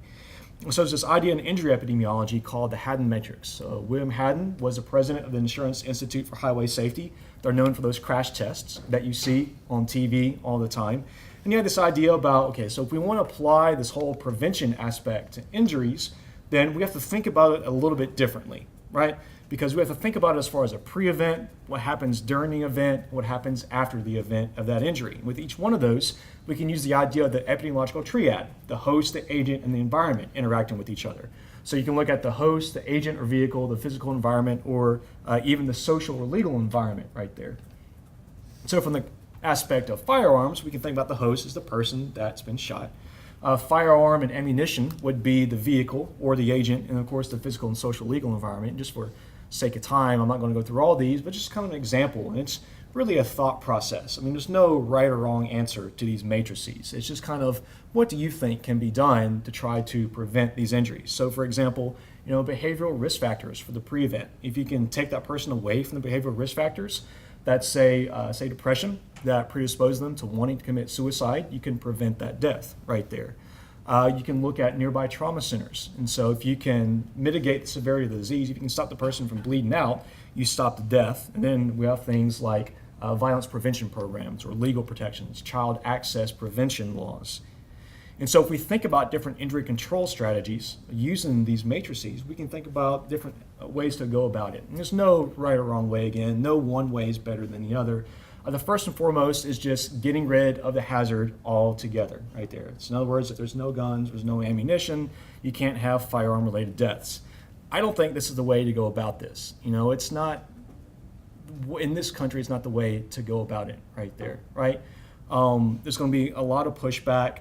So there's this idea in injury epidemiology called the Haddon Matrix. William Haddon was the president of the Insurance Institute for Highway Safety. They're known for those crash tests that you see on TV all the time. And you had this idea about, okay, so if we want to apply this whole prevention aspect to injuries, then we have to think about it a little bit differently, right? Because we have to think about it as far as a pre-event, what happens during the event, what happens after the event of that injury. With each one of those, we can use the idea of the epidemiological triad, the host, the agent, and the environment interacting with each other. So you can look at the host, the agent or vehicle, the physical environment, or even the social or legal environment right there. So from the aspect of firearms, we can think about the host as the person that's been shot. Firearm and ammunition would be the vehicle or the agent, and of course the physical and social legal environment. Just for sake of time, I'm not going to go through all these, but just kind of an example. And it's really a thought process. I mean, there's no right or wrong answer to these matrices. It's just kind of what do you think can be done to try to prevent these injuries. So for example, behavioral risk factors for the pre-event. If you can take that person away from the behavioral risk factors that say depression, that predispose them to wanting to commit suicide, you can prevent that death right there. You can look at nearby trauma centers. And so if you can mitigate the severity of the disease, if you can stop the person from bleeding out, you stop the death. And then we have things like violence prevention programs or legal protections, child access prevention laws. And so if we think about different injury control strategies using these matrices, we can think about different ways to go about it. And there's no right or wrong way, again, no one way is better than the other. The first and foremost is just getting rid of the hazard altogether, right there. So in other words, if there's no guns, there's no ammunition, you can't have firearm-related deaths. I don't think this is the way to go about this. It's not, in this country, it's not the way to go about it right there, right? There's going to be a lot of pushback.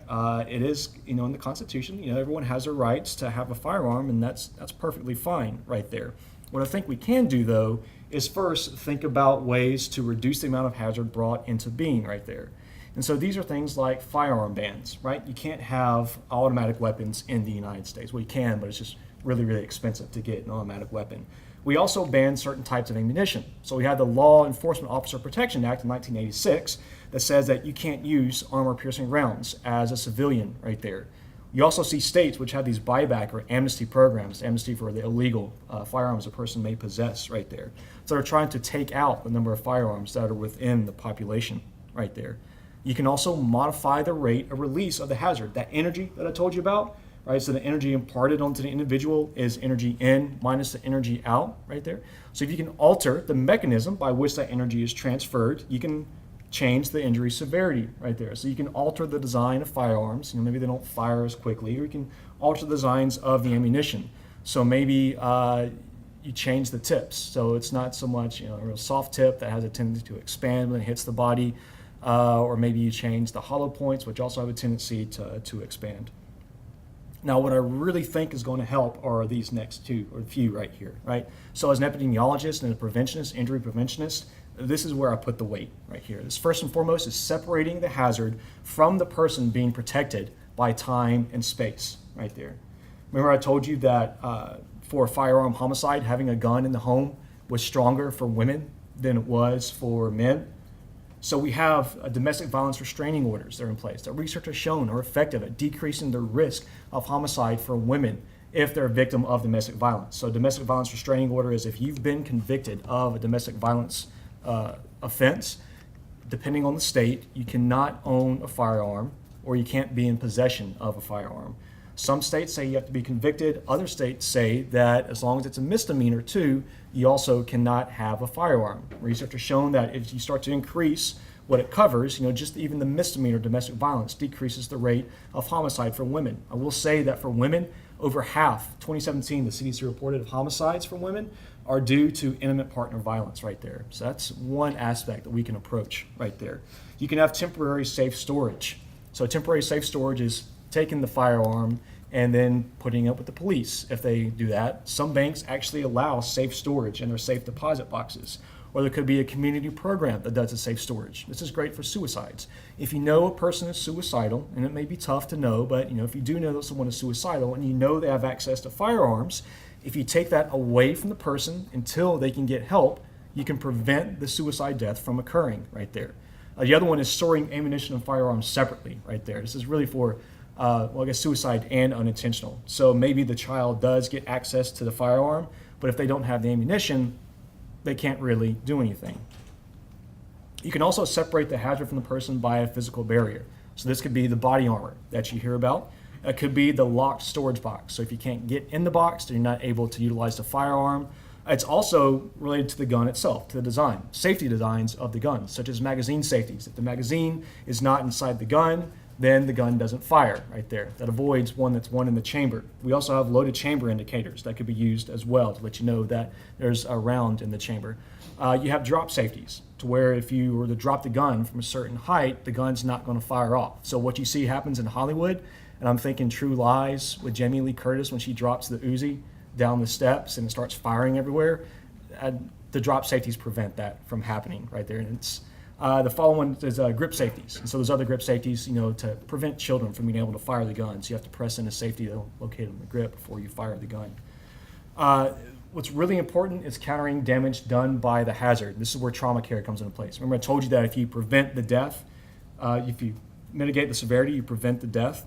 It is, in the Constitution, everyone has their rights to have a firearm, and that's perfectly fine right there. What I think we can do, though, is first think about ways to reduce the amount of hazard brought into being right there. And so these are things like firearm bans, right? You can't have automatic weapons in the United States. Well, you can, but it's just really, really expensive to get an automatic weapon. We also banned certain types of ammunition. So we had the Law Enforcement Officer Protection Act in 1986 that says that you can't use armor-piercing rounds as a civilian right there. You also see states which have these buyback or amnesty programs, amnesty for the illegal firearms a person may possess right there. So they're trying to take out the number of firearms that are within the population right there. You can also modify the rate of release of the hazard. That energy that I told you about, right? So the energy imparted onto the individual is energy in minus the energy out right there. So if you can alter the mechanism by which that energy is transferred, you can change the injury severity right there. So you can alter the design of firearms. Maybe they don't fire as quickly, or you can alter the designs of the ammunition. So maybe you change the tips. So it's not so much a real soft tip that has a tendency to expand when it hits the body, or maybe you change the hollow points, which also have a tendency to expand. Now, what I really think is going to help are these next two or few right here, right? So as an epidemiologist and a preventionist, injury preventionist, this is where I put the weight right here. This first and foremost is separating the hazard from the person being protected by time and space right there. Remember I told you that for a firearm homicide, having a gun in the home was stronger for women than it was for men. So we have domestic violence restraining orders that are in place that research has shown are effective at decreasing the risk of homicide for women if they're a victim of domestic violence. So domestic violence restraining order is if you've been convicted of a domestic violence offense, depending on the state, you cannot own a firearm or you can't be in possession of a firearm. Some states say you have to be convicted. Other states say that as long as it's a misdemeanor too, you also cannot have a firearm. Research has shown that if you start to increase what it covers, just even the misdemeanor domestic violence decreases the rate of homicide for women. I will say that for women, over half, 2017, the CDC reported of homicides for women, are due to intimate partner violence right there. So that's one aspect that we can approach right there. You can have temporary safe storage. So temporary safe storage is taking the firearm and then putting it up with the police. If they do that, some banks actually allow safe storage in their safe deposit boxes. Or there could be a community program that does a safe storage. This is great for suicides. If you know a person is suicidal, and it may be tough to know, but if you do know that someone is suicidal and you know they have access to firearms, if you take that away from the person until they can get help, you can prevent the suicide death from occurring right there. The other one is storing ammunition and firearms separately right there. This is really for suicide and unintentional. So maybe the child does get access to the firearm, but if they don't have the ammunition, they can't really do anything. You can also separate the hazard from the person by a physical barrier. So this could be the body armor that you hear about. It could be the locked storage box. So if you can't get in the box, then you're not able to utilize the firearm. It's also related to the gun itself, to the design, safety designs of the gun, such as magazine safeties. If the magazine is not inside the gun, then the gun doesn't fire right there. That avoids one in the chamber. We also have loaded chamber indicators that could be used as well to let you know that there's a round in the chamber. You have drop safeties to where if you were to drop the gun from a certain height, the gun's not going to fire off. So what you see happens in Hollywood, and I'm thinking True Lies with Jamie Lee Curtis when she drops the Uzi down the steps and it starts firing everywhere. The drop safeties prevent that from happening right there. And it's the following is grip safeties. And so there's other grip safeties, to prevent children from being able to fire the gun. So you have to press in a safety located on the grip before you fire the gun. What's really important is countering damage done by the hazard. This is where trauma care comes into place. Remember I told you that if you prevent the death, if you mitigate the severity, you prevent the death.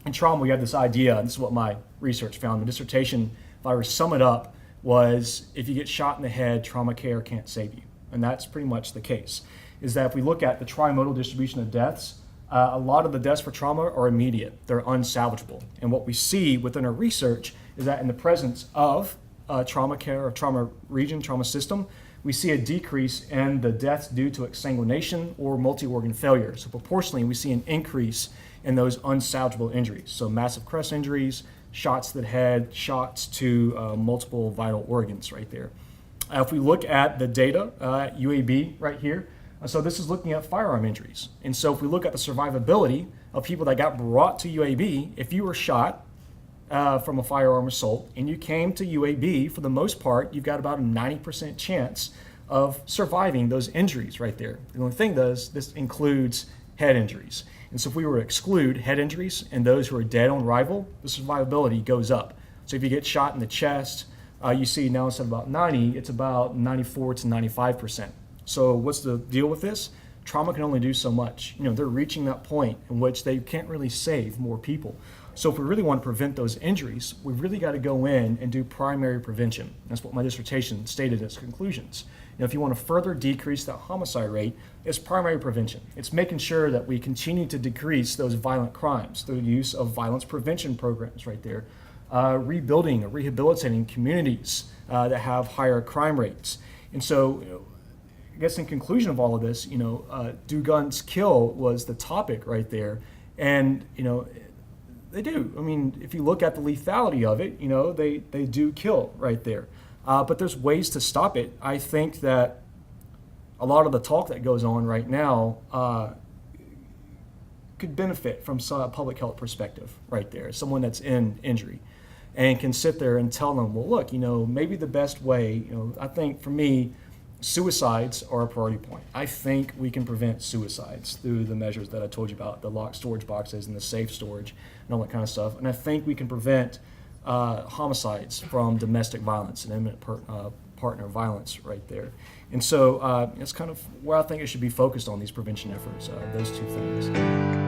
In trauma, we have this idea, and this is what my research found. The dissertation, if I were to sum it up, was if you get shot in the head, trauma care can't save you. And that's pretty much the case, is that if we look at the trimodal distribution of deaths, a lot of the deaths for trauma are immediate. They're unsalvageable. And what we see within our research is that in the presence of trauma care or trauma region, trauma system, we see a decrease in the deaths due to exsanguination or multi-organ failure. So proportionally, we see an increase in those unsalvageable injuries. So massive crest injuries, shots to the head, shots to multiple vital organs right there. If we look at the data at UAB right here, so this is looking at firearm injuries. And so if we look at the survivability of people that got brought to UAB, if you were shot from a firearm assault and you came to UAB, for the most part, you've got about a 90% chance of surviving those injuries right there. The only thing this includes head injuries. And so if we were to exclude head injuries and those who are dead on arrival, the survivability goes up. So if you get shot in the chest, you see now instead of about 90, it's about 94 to 95%. So what's the deal with this? Trauma can only do so much. They're reaching that point in which they can't really save more people. So if we really want to prevent those injuries, we've really got to go in and do primary prevention. That's what my dissertation stated as conclusions. If you want to further decrease that homicide rate, it's primary prevention. It's making sure that we continue to decrease those violent crimes through the use of violence prevention programs right there. Rebuilding or rehabilitating communities that have higher crime rates. And so, I guess in conclusion of all of this, do guns kill was the topic right there. And, they do. I mean, if you look at the lethality of it, they do kill right there. But there's ways to stop it. I think that a lot of the talk that goes on right now could benefit from some public health perspective right there. Someone that's in injury and can sit there and tell them, well, look, maybe the best way, I think for me, suicides are a priority point. I think we can prevent suicides through the measures that I told you about, the locked storage boxes and the safe storage and all that kind of stuff. And I think we can prevent homicides from domestic violence and intimate partner violence right there. And so it's kind of where I think it should be focused on, these prevention efforts, those two things.